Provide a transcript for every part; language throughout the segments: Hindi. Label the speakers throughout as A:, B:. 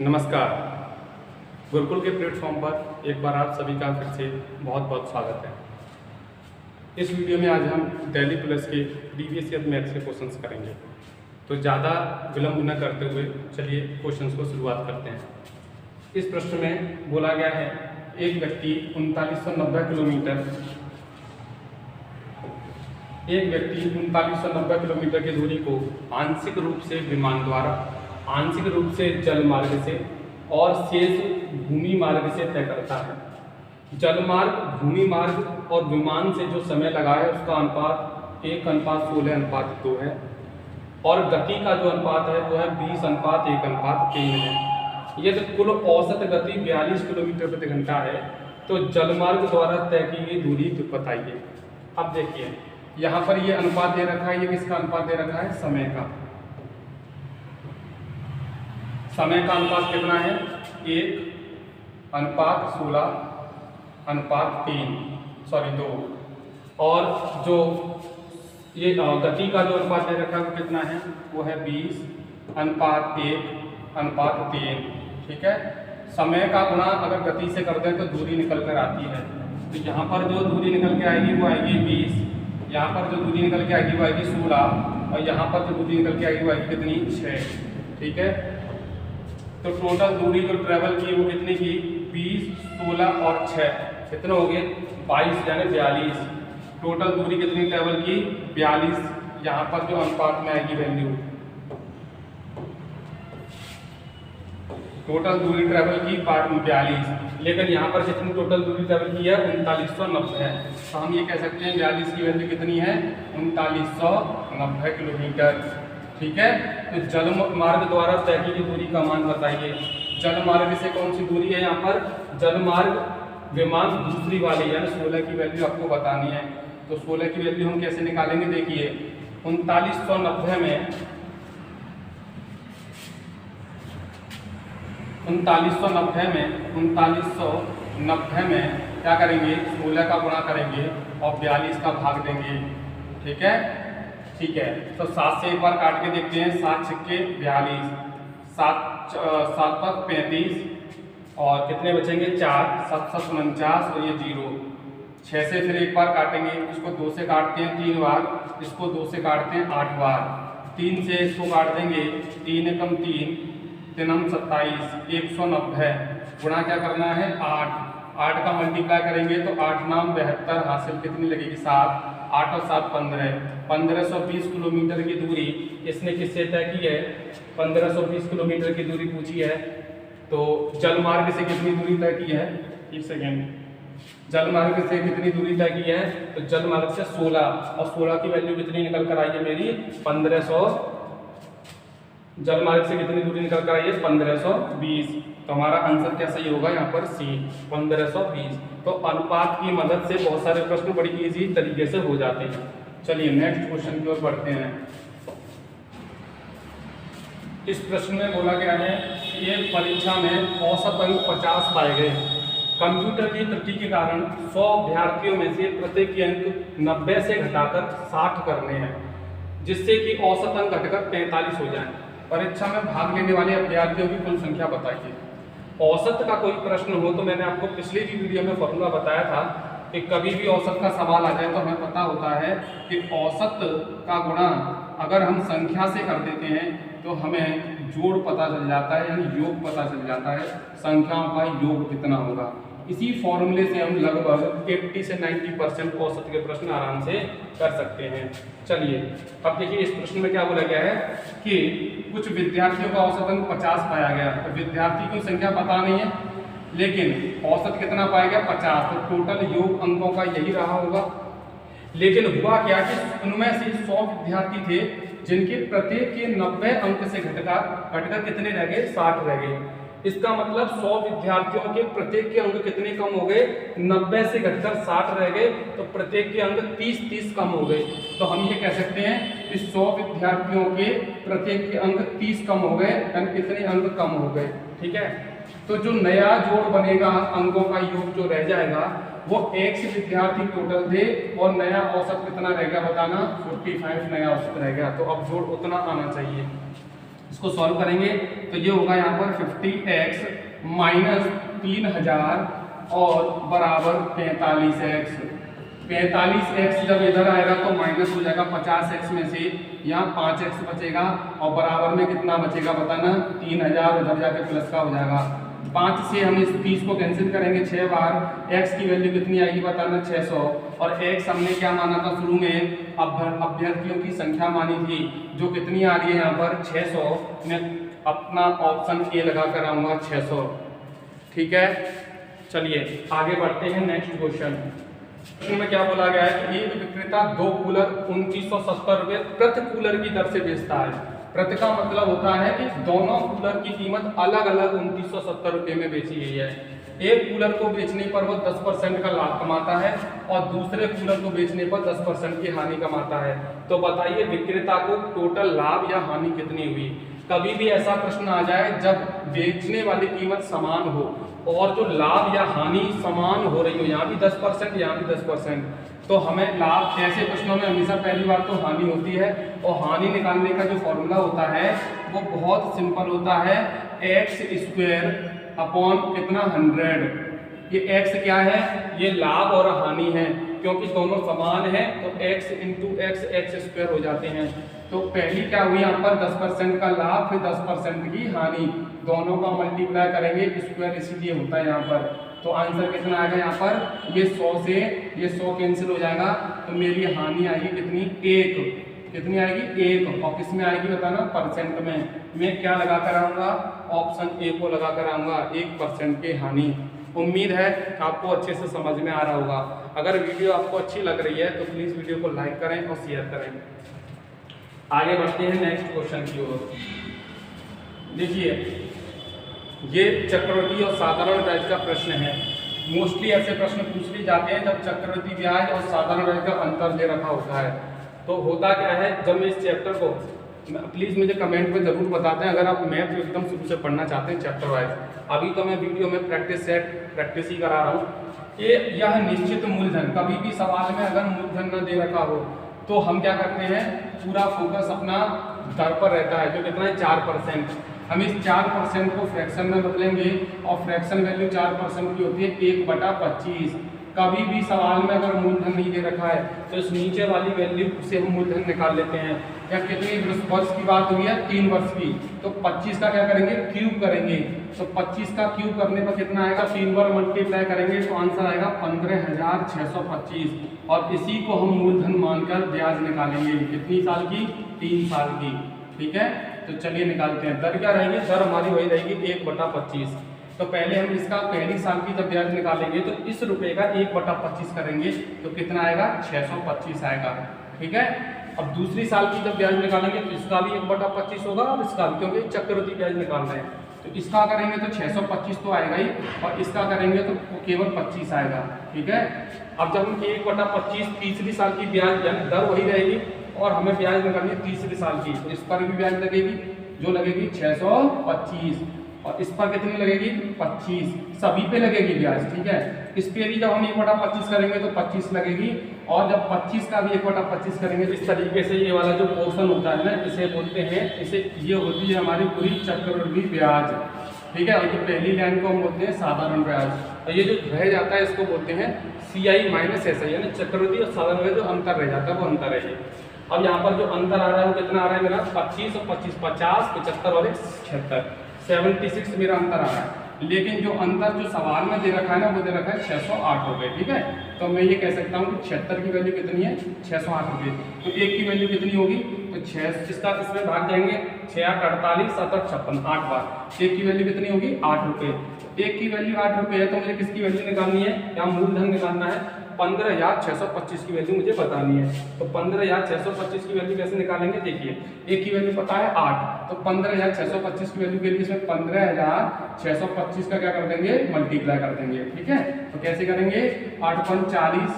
A: नमस्कार। गुरुकुल के प्लेटफॉर्म पर एक बार आप सभी का फिर से बहुत बहुत स्वागत है। इस वीडियो में आज हम दिल्ली पुलिस के प्रीवियस ईयर मैथ्स के क्वेश्चंस करेंगे। तो ज़्यादा विलंब न करते हुए चलिए क्वेश्चंस को शुरुआत करते हैं। इस प्रश्न में बोला गया है एक व्यक्ति 3990 किलोमीटर की दूरी को आंशिक रूप से विमान द्वारा, आंशिक रूप से जल मार्ग से और शेष भूमि मार्ग से तय करता है। जल मार्ग, भूमि मार्ग और विमान से जो समय लगा है उसका अनुपात 1:16:2 है और गति का जो अनुपात है वो है 20:1:3 है। यदि कुल औसत गति 42 किलोमीटर प्रति घंटा है तो जलमार्ग द्वारा तय की गई दूरी बताइए। अब देखिए यहाँ पर ये अनुपात दे रखा है, ये किसका अनुपात दे रखा है? समय का। समय का अनुपात कितना है? 1:16:2 और जो ये गति का जो अनुपात दे रखा है वो कितना है? वो है 20:1:3। ठीक है। समय का गुणा अगर गति से कर दें तो दूरी निकल कर आती है। तो यहाँ पर जो दूरी निकल के आएगी वो आएगी 20, यहाँ पर जो दूरी निकल के आएगी वो आएगी 16 और यहाँ पर जो दूरी निकल के आएगी वो आएगी कितनी? 6। ठीक है। तो टोटल दूरी जो ट्रेवल की वो कितनी की? 20, 16 और 6 कितने हो गए? 22 यानी 42। टोटल दूरी कितनी ट्रेवल की? 42। यहाँ पर जो अनुपात में आएगी वैल्यू, टोटल दूरी ट्रेवल की 42, लेकिन यहाँ पर जितनी टोटल दूरी ट्रेवल की है 3990 है। तो हम ये कह सकते हैं 42 की वैल्यू कितनी है? 3990 किलोमीटर। ठीक है। तो जल मार्ग द्वारा तय की गई दूरी का मान बताइए। जल मार्ग से कौन सी दूरी है? यहाँ पर जल मार्ग विमान दूसरी वाली यानी 16 की वैल्यू आपको बतानी है। तो 16 की वैल्यू हम कैसे निकालेंगे? देखिए 3990 में क्या करेंगे? 16 का गुणा करेंगे और 42 का भाग देंगे। ठीक है। ठीक है। तो 7 से एक बार काट के देखते हैं। 7 छक्के 42, 7 पर 35 और कितने बचेंगे? 4, 7 7 49 और ये 0। 6 से फिर एक बार काटेंगे, इसको 2 से काटते हैं 3 बार, इसको 2 से काटते हैं 8 बार, 3 से इसको काट देंगे, 3 एकम 3, 3 27, 190 गुणा क्या करना है? 8 का मल्टीप्लाई करेंगे तो 8 नाम 72 हासिल कितनी लगेगी? 7, 8 और 7 15, 1520 किलोमीटर की दूरी इसने किससे तय की है? 1520 किलोमीटर की दूरी पूछी है। तो जल मार्ग से कितनी दूरी तय की है? एक सेकेंड। जल मार्ग से कितनी दूरी तय की है? तो जल मार्ग से 16 और 16 की वैल्यू कितनी निकल कर आई है मेरी? 1500। जल मार्ग से कितनी दूरी निकल कर आई है? 1520। तो हमारा आंसर क्या सही होगा? यहाँ पर सी 1520। तो अनुपात की मदद से बहुत सारे प्रश्न बड़ी इजी तरीके से हो जाते हैं। चलिए नेक्स्ट क्वेश्चन की ओर बढ़ते हैं। इस प्रश्न में बोला गया है एक परीक्षा में औसत अंक 50 पाए गए। कंप्यूटर की त्रुटि के कारण 100 अभ्यर्थियों में से प्रत्येक के अंक 90 से घटाकर 60 करने हैं, जिससे कि औसत अंक घटकर 45 हो जाए। परीक्षा में भाग लेने वाले अभ्यर्थियों की कुल संख्या बताइए। औसत का कोई प्रश्न हो तो मैंने आपको पिछली भी वीडियो में फॉर्मूला बताया था कि कभी भी औसत का सवाल आ जाए तो हमें पता होता है कि औसत का गुणा अगर हम संख्या से कर देते हैं तो हमें जोड़ पता चल जाता है, यानी योग पता चल जाता है, संख्याओं का योग कितना होगा। इसी फॉर्मूले से हम लगभग 80 से 90% औसत के प्रश्न आराम से कर सकते हैं। चलिए अब देखिए इस प्रश्न में क्या बोला गया है कि कुछ विद्यार्थियों का औसत अंक 50 पाया गया। तो विद्यार्थी की संख्या पता नहीं है लेकिन औसत कितना पाया गया? 50। तो टोटल योग अंकों का यही रहा होगा। लेकिन हुआ क्या कि उनमें से 100 विद्यार्थी थे जिनके प्रत्येक के 90 अंक से घटकर कितने रह गए? 60 रह गए। इसका मतलब 100 विद्यार्थियों के प्रत्येक के अंक कितने कम हो गए? 90 से घटकर 60 रह गए। तो प्रत्येक के अंक 30 कम हो गए। तो हम ये कह सकते हैं कि 100 विद्यार्थियों के प्रत्येक के अंक 30 कम हो गए, यानी कितने अंक कम हो गए। ठीक है। तो जो नया जोड़ बनेगा, अंकों का योग जो रह जाएगा वो x विद्यार्थी टोटल थे और नया औसत कितना रह गया बताना? 45 नया औसत रह गया। तो अब जोड़ उतना आना चाहिए। इसको सॉल्व करेंगे तो ये होगा यहाँ पर 50x माइनस 3000 और बराबर 45x। 45x जब इधर आएगा तो माइनस हो जाएगा 50x में से, यहाँ 5x बचेगा और बराबर में कितना बचेगा बताना, 3000 उधर जाके प्लस का हो जाएगा। 5 से हम इस 30 को कैंसिल करेंगे 6 बार, x की वैल्यू कितनी आएगी बताना 600। और x हमने क्या माना था शुरू में, अभ्यर्थियों की संख्या मानी थी जो कितनी आ रही है यहाँ पर 600। मैं अपना ऑप्शन ए लगा कर आऊँगा 600। ठीक है, चलिए आगे बढ़ते हैं नेक्स्ट क्वेश्चन। इसमें क्या बोला गया है कि एक विक्रेता 2 कूलर 2970 रुपये प्रति कूलर की दर से बेचता है। प्रति का मतलब होता है कि दोनों कूलर की कीमत अलग अलग 2970 रुपये में बेची गई है। एक कूलर को बेचने पर वो 10% का लाभ कमाता है और दूसरे कूलर को बेचने पर 10% की हानि कमाता है। तो बताइए विक्रेता को टोटल लाभ या हानि कितनी हुई। कभी भी ऐसा प्रश्न आ जाए जब बेचने वाली कीमत समान हो और जो लाभ या हानि समान हो रही हो, यहाँ भी 10% यहाँ भी 10%, तो हमें लाभ, ऐसे प्रश्नों में हमेशा पहली बार तो हानि होती है और हानि निकालने का जो फॉर्मूला होता है वो बहुत सिंपल होता है, x² अपॉन कितना 100। ये x क्या है, ये लाभ और हानि है, क्योंकि दोनों समान है तो x इंटू एक्स x² हो जाते हैं। तो पहली क्या हुई यहाँ पर 10% का लाभ, फिर 10% की हानि, दोनों का मल्टीप्लाई करेंगे, स्क्वायर इसीलिए होता है यहाँ पर। तो आंसर कितना आएगा यहाँ पर, ये 100 से ये 100 कैंसिल हो जाएगा, तो मेरी हानि आएगी कितनी, 1। कितनी आएगी, 1। और किस में आएगी बताना, परसेंट में। मैं क्या लगा कर आऊँगा, ऑप्शन ए को लगा कर आऊँगा, 1% की हानि। उम्मीद है आपको अच्छे से समझ में आ रहा होगा। अगर वीडियो आपको अच्छी लग रही है तो प्लीज़ वीडियो को लाइक करें और शेयर करें। आगे बढ़ते हैं नेक्स्ट क्वेश्चन की ओर। देखिए ये चक्रवृद्धि और साधारण ब्याज का प्रश्न है। मोस्टली ऐसे प्रश्न पूछ लिए जाते हैं जब चक्रवृद्धि ब्याज और साधारण ब्याज का अंतर दे रखा होता है। तो होता क्या है, जब मैं इस चैप्टर को, प्लीज़ मुझे कमेंट में ज़रूर बताते हैं अगर आप मैथ एकदम शुरू से पढ़ना चाहते हैं चैप्टर वाइज। अभी तो मैं वीडियो में प्रैक्टिस ही करा रहा हूँ कि यह निश्चित मूलधन, कभी भी सवाल में अगर मूलधन न दे रखा हो तो हम क्या करते हैं, पूरा फोकस अपना दर पर रहता है, जो कितना है 4%। हम इस 4% को फ्रैक्शन में बदलेंगे और फ्रैक्शन वैल्यू 4% की होती है 1/25। कभी भी सवाल में अगर मूलधन नहीं दे रखा है तो इस नीचे वाली वैल्यू से हम मूलधन निकाल लेते हैं। या कितनी वर्ष की बात हुई है, 3 वर्ष की, तो 25 का क्या करेंगे, क्यूब करेंगे। तो 25 का क्यूब करने पर कितना आएगा, 3 बार मल्टीप्लाई करेंगे तो आंसर आएगा 15,625। और इसी को हम मूलधन मानकर ब्याज निकालेंगे। कितनी साल की, 3 साल की। ठीक है, तो चलिए निकालते हैं। दर क्या रहेगी, दर हमारी वही रहेगी 1/25। तो पहले हम इसका पहली साल की जब ब्याज निकालेंगे तो इस रुपए का 1/25 करेंगे तो कितना आएगा, 625 आएगा। ठीक है, अब दूसरी साल की जब ब्याज निकालेंगे तो इसका भी 1/25 होगा और इसका भी, क्योंकि चक्रवृद्धि ब्याज निकाल रहे हैं। तो इसका करेंगे तो 625 तो आएगा ही, और इसका करेंगे तो केवल 25 आएगा। ठीक है, अब जब हम 1/25 तीसरी साल की ब्याज, यानी दर वही रहेगी और हमें ब्याज निकालनी है तीसरी साल की, तो इस पर भी ब्याज लगेगी, जो लगेगी 625। और इस पर कितनी लगेगी, 25। सभी पे लगेगी ब्याज। ठीक है, इस पे भी जब हम 1/25 करेंगे तो 25 लगेगी, और जब 25 का भी 1/25 करेंगे तो इस तरीके से ये वाला जो पोर्शन होता है ना, इसे बोलते हैं, इसे ये होती है हमारी पूरी चक्रवृद्धि ब्याज। ठीक है, और ये पहली लाइन को हम बोलते हैं साधारण ब्याज, और ये जो रह जाता है इसको बोलते हैं CI माइनस SI, यानी चक्रवृद्धि और साधारण ब्याज जो अंतर रह जाता है वो अंतर है। अब यहाँ पर जो अंतर आ रहा है वो कितना आ रहा है मेरा, 25 और 25, 50, 75 और 76, 76 मेरा अंतर आ रहा है। लेकिन जो अंतर जो सवाल में दे रखा है ना, वो दे रखा है 608 रुपये। ठीक है, तो मैं ये कह सकता हूँ कि 76 की वैल्यू कितनी है, 608 रुपये। तो एक की वैल्यू कितनी होगी, तो 6, जिसका इसमें भाग जाएंगे 6 8 48 7 8 56, 8 बार। एक की वैल्यू कितनी होगी, 8 रुपये। एक की वैल्यू 8 रुपये है तो मुझे किसकी वैल्यू निकालनी है, या मूलधन निकालना है। 15,625 की वैल्यू मुझे बतानी है। तो 15,625 की वैल्यू कैसे निकालेंगे, देखिए एक की वैल्यू पता है 8, तो 15,625 की वैल्यू के लिए इसमें 15,625 का क्या कर देंगे, मल्टीप्लाई कर देंगे। ठीक है, तो कैसे करेंगे, 8 × 40,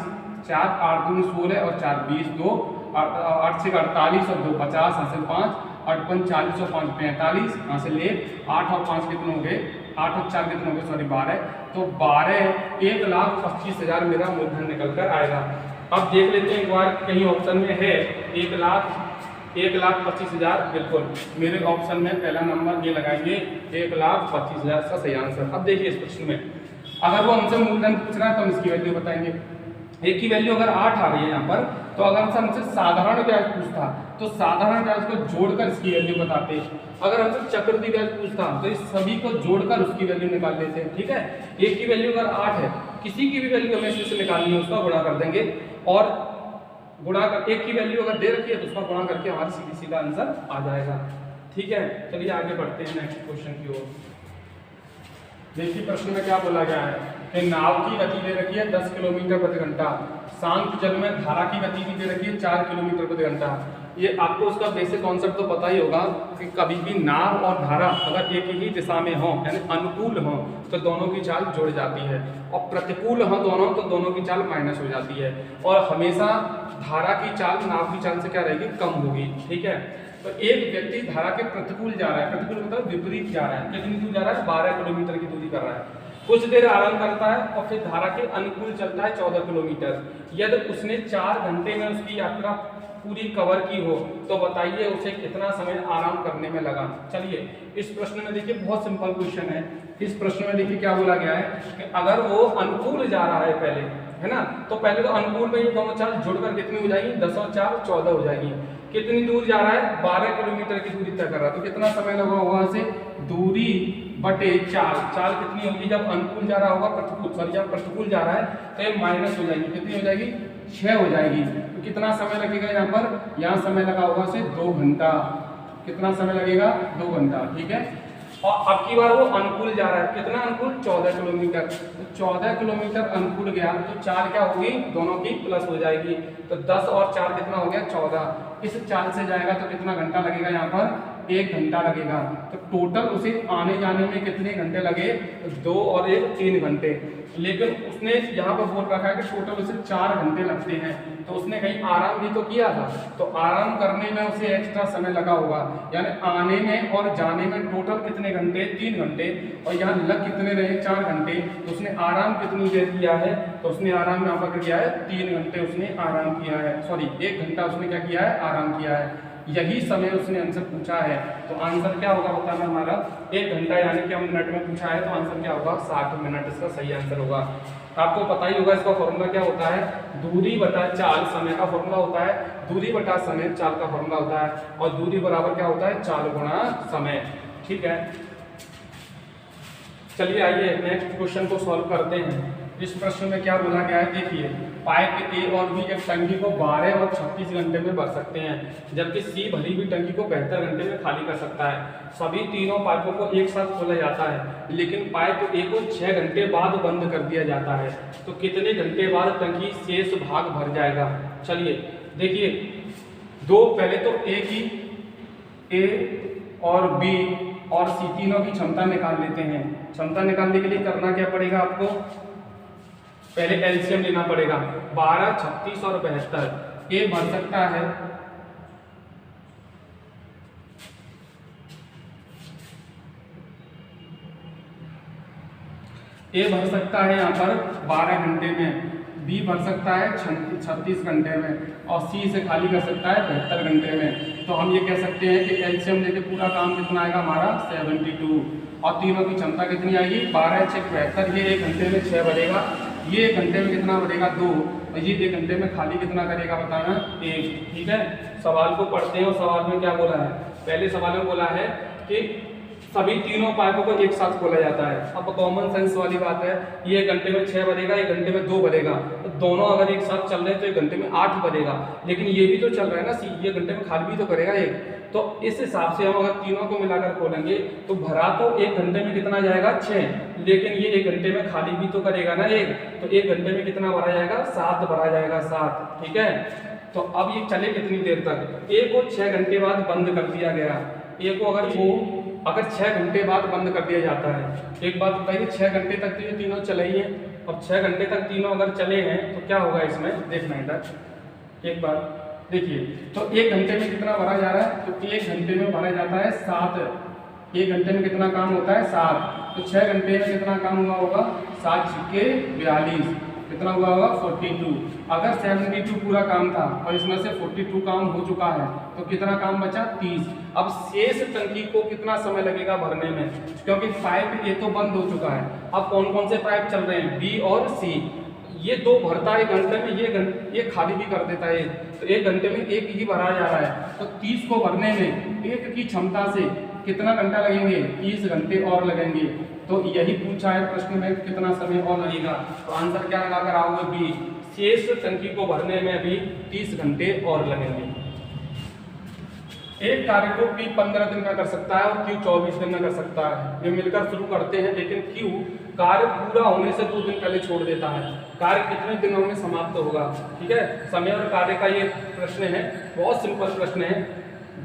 A: 4 8 दूनी 16 और 4 20, 2 8 से 48 और 2 50, यहाँ से 5, 8 × 40 और 5 45, यहाँ से ले 8 और 5 कितने हो गए, 8 और 4 कितने हो गए, सॉरी 12। तो 12 1,25,000 मेरा मूलधन निकल कर आएगा। अब देख लेते हैं एक बार, कहीं ऑप्शन में है 1,00,000 1,25,000 बिल्कुल मेरे ऑप्शन में पहला नंबर ये लगाएंगे 1,25,000 का सही आंसर। अब देखिए इस प्रश्न में अगर वो हमसे मूलधन पूछ रहा है तो हम इसकी वैल्यू बताएंगे। एक की वैल्यू अगर 8 आ रही है यहाँ पर, तो अगर हमसे साधारण ब्याज पूछता तो साधारण ब्याज को जोड़कर इसकी वैल्यू बताते। अगर हमसे चक्रवृद्धि ब्याज पूछता तो इस सभी को जोड़कर उसकी वैल्यू निकाल लेते हैं। ठीक है, एक की वैल्यू अगर 8 है, किसी की भी वैल्यू हमें इससे निकालनी है उसका गुणा कर देंगे, और गुणा कर एक की वैल्यू अगर दे रखी है तो उसका गुणा करके हमारा सीधी सीधा आंसर आ जाएगा। ठीक है, चलिए आगे बढ़ते हैं नेक्स्ट क्वेश्चन की ओर। देखिए प्रश्न में क्या बोला गया है कि नाव की गति दे रखी है 10 किलोमीटर प्रति घंटा, शांत जल में धारा की गति भी दे रखी है 4 किलोमीटर प्रति घंटा। ये आपको उसका बेसिक कॉन्सेप्ट तो पता ही होगा कि कभी भी नाव और धारा अगर एक ही दिशा में हो यानी अनुकूल हो तो दोनों की चाल जुड़ जाती है, और प्रतिकूल हो दोनों तो दोनों की चाल माइनस हो जाती है, और हमेशा धारा की चाल नाव की चाल से क्या रहेगी, कम होगी। ठीक है, तो एक व्यक्ति धारा के प्रतिकूल जा रहा है, प्रतिकूल मतलब विपरीत जा रहा है, कितनी दूर जा रहा है, 12 किलोमीटर की दूरी कर रहा है, कुछ देर आराम करता है और फिर धारा के अनुकूल चलता है 14 किलोमीटर। यदि उसने 4 घंटे में उसकी यात्रा पूरी कवर की हो तो बताइए उसे कितना समय आराम करने में लगा। चलिए इस प्रश्न में देखिए बहुत सिंपल क्वेश्चन है। इस प्रश्न में देखिए क्या बोला गया है कि अगर वो अनुकूल जा रहा है पहले, है ना, तो पहले तो अनुकूल में ये दोनों चाल जुड़कर कितनी हो जाएगी, 10 और 4 14 हो जाएगी। कितनी दूर जा रहा है, 12 किलोमीटर की दूरी तय कर रहा है, तो कितना समय लगा वहां से, दूरी बटे चाल। चाल कितनी होगी जब अनुकूल जा रहा होगा, प्रतिकूल सॉरी जब प्रतिकूल जा रहा है तो ये माइनस हो जाएगी, कितनी हो जाएगी, 6 हो जाएगी। तो कितना समय लगेगा यहाँ पर, यहाँ समय लगा होगा से 2 घंटा। कितना समय लगेगा, 2 घंटा। ठीक है, और अब की बार वो अनुकूल जा रहा है, कितना अनुकूल, 14 किलोमीटर। तो 14 किलोमीटर अनुकूल गया तो चाल क्या होगी, दोनों की प्लस हो जाएगी, तो 10 और 4 कितना हो गया, 14। इस चाल से जाएगा तो कितना घंटा लगेगा, यहाँ पर 1 घंटा लगेगा। तो टोटल उसे आने जाने में कितने घंटे लगे, 2 और 1 3 घंटे। लेकिन उसने यहाँ पर बोल रखा है कि टोटल उसे 4 घंटे लगते हैं, तो उसने कहीं आराम भी तो किया था, तो आराम करने में उसे एक्स्ट्रा समय लगा होगा, यानी आने में और जाने में टोटल कितने घंटे, 3 घंटे, और यहाँ लग कितने रहे, 4 घंटे। तो उसने आराम कितनी देर किया है, तो उसने आराम यहाँ पर किया है 3 घंटे उसने आराम किया है, सॉरी 1 घंटा उसने क्या किया है, आराम किया है। यही समय उसने हमसे पूछा है, तो आंसर क्या होगा बताना हमारा, 1 घंटा यानी कि हम मिनट में पूछा है, तो आंसर क्या होगा, 60 मिनट इसका सही आंसर होगा। आपको पता ही होगा इसका फॉर्मूला क्या होता है, दूरी बटा चाल, समय का फॉर्मूला होता है, दूरी बटा समय चाल का फॉर्मूला होता है, और दूरी बराबर क्या होता है, चाल गुणा समय। ठीक है, चलिए आइए नेक्स्ट क्वेश्चन को सॉल्व करते हैं। इस प्रश्न में क्या बोला गया है, देखिए पाइप ए और बी एक टंकी को 12 और 36 घंटे में भर सकते हैं, जबकि सी भरी हुई टंकी को 72 घंटे में खाली कर सकता है। सभी तीनों पाइपों को एक साथ खोला जाता है, लेकिन पाइप ए को 6 घंटे बाद बंद कर दिया जाता है, तो कितने घंटे बाद टंकी शेष भाग भर जाएगा। चलिए देखिए, दो पहले तो ए और बी और सी तीनों की क्षमता निकाल लेते हैं। क्षमता निकालने के लिए करना क्या पड़ेगा आपको, पहले एलसीएम लेना पड़ेगा, 12, 36 और 72। ए भर सकता है, ए भर सकता है यहाँ पर 12 घंटे में, बी भर सकता है 36 घंटे में, और सी से खाली कर सकता है 72 घंटे में। तो हम ये कह सकते हैं कि एलसीएम लेके पूरा काम कितना आएगा हमारा, 72, और तीनों की क्षमता कितनी आएगी, 12, 6, 72। ये 1 घंटे में 6 बढ़ेगा, ये 1 घंटे में कितना बढ़ेगा, 2, और ये 1 घंटे में खाली कितना करेगा बताना, 1। ठीक है, सवाल को पढ़ते हैं, और सवाल में क्या बोला है, पहले सवाल में बोला है कि सभी तीनों पाइपों को एक साथ खोला जाता है। अब कॉमन सेंस वाली बात है, ये 1 घंटे में 6 बनेगा, 1 घंटे में 2 बनेगा, तो दोनों अगर एक साथ चल रहे हैं तो 1 घंटे में 8 बनेगा, लेकिन ये भी तो चल रहा है ना सी, ये घंटे में खाली भी तो करेगा 1। तो इस हिसाब से हम अगर तीनों को मिलाकर खोलेंगे तो भरा तो 1 घंटे में कितना जाएगा, 6, लेकिन ये 1 घंटे में खाली भी तो करेगा ना 1, तो 1 घंटे में कितना भरा जाएगा, 7 भरा जाएगा, 7। ठीक है, तो अब ये चले कितनी देर तक, ए को 6 घंटे बाद बंद कर दिया गया, ए को अगर 6 घंटे बाद बंद कर दिया जाता है। एक बात बताइए, 6 घंटे तक तो ये तीनों चले ही हैं, अब 6 घंटे तक तीनों अगर चले हैं तो क्या होगा, इसमें देखना इधर एक बार देखिए, तो 1 घंटे में कितना भरा जा रहा है, तो 1 घंटे में भरा जाता है 7। 1 घंटे में कितना काम होता है, 7, तो 6 घंटे में कितना काम हुआ होगा, 7 × 42, कितना हुआ होगा 42। अगर 72 पूरा काम था और इसमें से 42 काम हो चुका है तो कितना काम बचा 30। अब शेष टंकी को कितना समय लगेगा भरने में, क्योंकि पाइप ये तो बंद हो चुका है। अब कौन कौन से पाइप चल रहे हैं, बी और सी। ये 2 भरता है 1 घंटे में, ये खाली भी कर देता है, तो 1 घंटे में 1 ही भरा जा रहा है। तो 30 को भरने में 1 की क्षमता से कितना घंटा लगेंगे, 30 घंटे और लगेंगे। तो यही पूछा है प्रश्न में, कितना समय और लगेगा। तो आंसर क्या लगा कर आओगे, बी। शेष टंकी को भरने में भी 30 घंटे और लगेंगे। एक कार्य को P 15 दिन में कर सकता है और Q 24 दिन में कर सकता है। ये मिलकर शुरू करते हैं, लेकिन Q कार्य पूरा होने से 2 दिन पहले छोड़ देता है। कार्य कितने दिनों में समाप्त होगा, ठीक है। समय और कार्य का ये प्रश्न है, बहुत सिंपल प्रश्न है,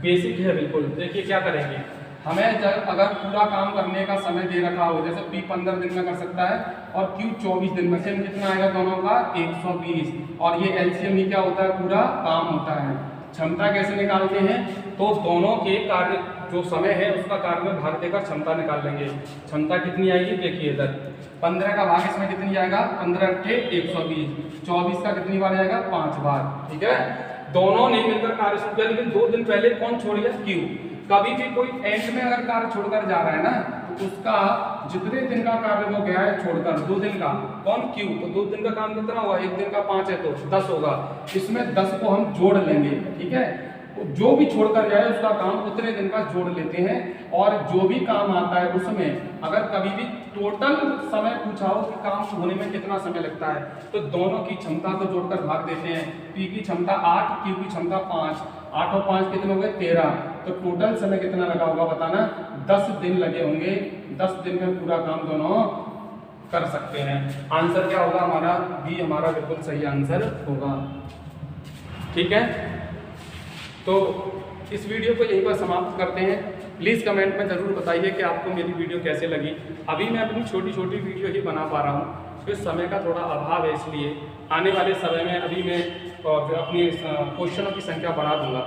A: बेसिक है बिल्कुल। देखिए क्या करेंगे, हमें जब अगर पूरा काम करने का समय दे रखा हो, जैसे P 15 दिन में कर सकता है और Q 24 दिन में, से कितना आएगा दोनों का 120। और ये LCM ही क्या होता है, पूरा काम होता है। क्षमता कैसे निकालते हैं, तो दोनों के कार्य जो समय है उसका कार्य में भाग देकर क्षमता निकाल लेंगे। क्षमता कितनी आएगी, देखिए इधर 15 का भाग इसमें कितनी आएगा, 15 × 120। 24 का कितनी बार आएगा, 5 बार, ठीक है। दोनों ने मिलकर कार्य शुरू किया, लेकिन 2 दिन पहले कौन छोड़ गया, Q। कभी भी कोई एंड में अगर कार्य छोड़कर जा रहा है ना, तो उसका जितने दिन का कार्य वो गया है छोड़कर, 2 दिन का, कौन Q। तो 2 दिन का काम कितना हुआ, 1 दिन का 5 है तो 10 होगा। इसमें 10 को हम जोड़ लेंगे, ठीक है। जो भी छोड़कर जाए उसका काम उतने दिन का जोड़ लेते हैं। और जो भी काम आता है उसमें अगर कभी भी टोटल समय पूछा हो कि काम होने में कितना समय लगता है, तो दोनों की क्षमता को जोड़कर भाग देते हैं। P की क्षमता 8, Q की क्षमता 5, 8 और 5 कितने हो गए, 13। तो टोटल समय कितना लगा होगा बताना, 10 दिन लगे होंगे। 10 दिन में पूरा काम दोनों कर सकते हैं। आंसर क्या होगा हमारा, बी हमारा बिल्कुल सही आंसर होगा, ठीक है। तो इस वीडियो को यहीं पर समाप्त करते हैं। प्लीज़ कमेंट में ज़रूर बताइए कि आपको मेरी वीडियो कैसे लगी। अभी मैं अपनी छोटी छोटी वीडियो ही बना पा रहा हूँ, फिर समय का थोड़ा अभाव है, इसलिए आने वाले समय में अभी मैं अपनी क्वेश्चनों की संख्या बढ़ा दूंगा।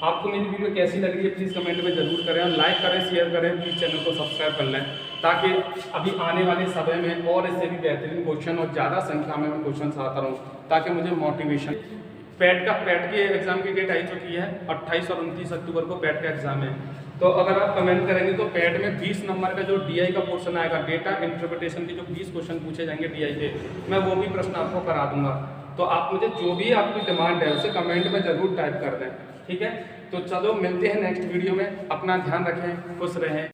A: आपको मेरी वीडियो कैसी लग रही है प्लीज़ कमेंट में ज़रूर करें, और लाइक करें, शेयर करें, प्लीज़ चैनल को सब्सक्राइब कर लें, ताकि अभी आने वाले समय में और इससे भी बेहतरीन क्वेश्चन और ज़्यादा संख्या में मैं क्वेश्चन आता रहूँ, ताकि मुझे मोटिवेशन। पैट के एग्ज़ाम की डेट आई चुकी है, 28 और 29 अक्टूबर को पैट का एग्ज़ाम है। तो अगर आप कमेंट करेंगे तो पैट में 20 नंबर का जो DI का पोर्शन आएगा, डेटा इंटरप्रिटेशन के जो 20 क्वेश्चन पूछे जाएंगे DI के, मैं वो भी प्रश्न आपको करा दूंगा। तो आप मुझे जो भी आपकी डिमांड है उसे कमेंट में ज़रूर टाइप कर दें, ठीक है। तो चलो मिलते हैं नेक्स्ट वीडियो में, अपना ध्यान रखें, खुश रहें।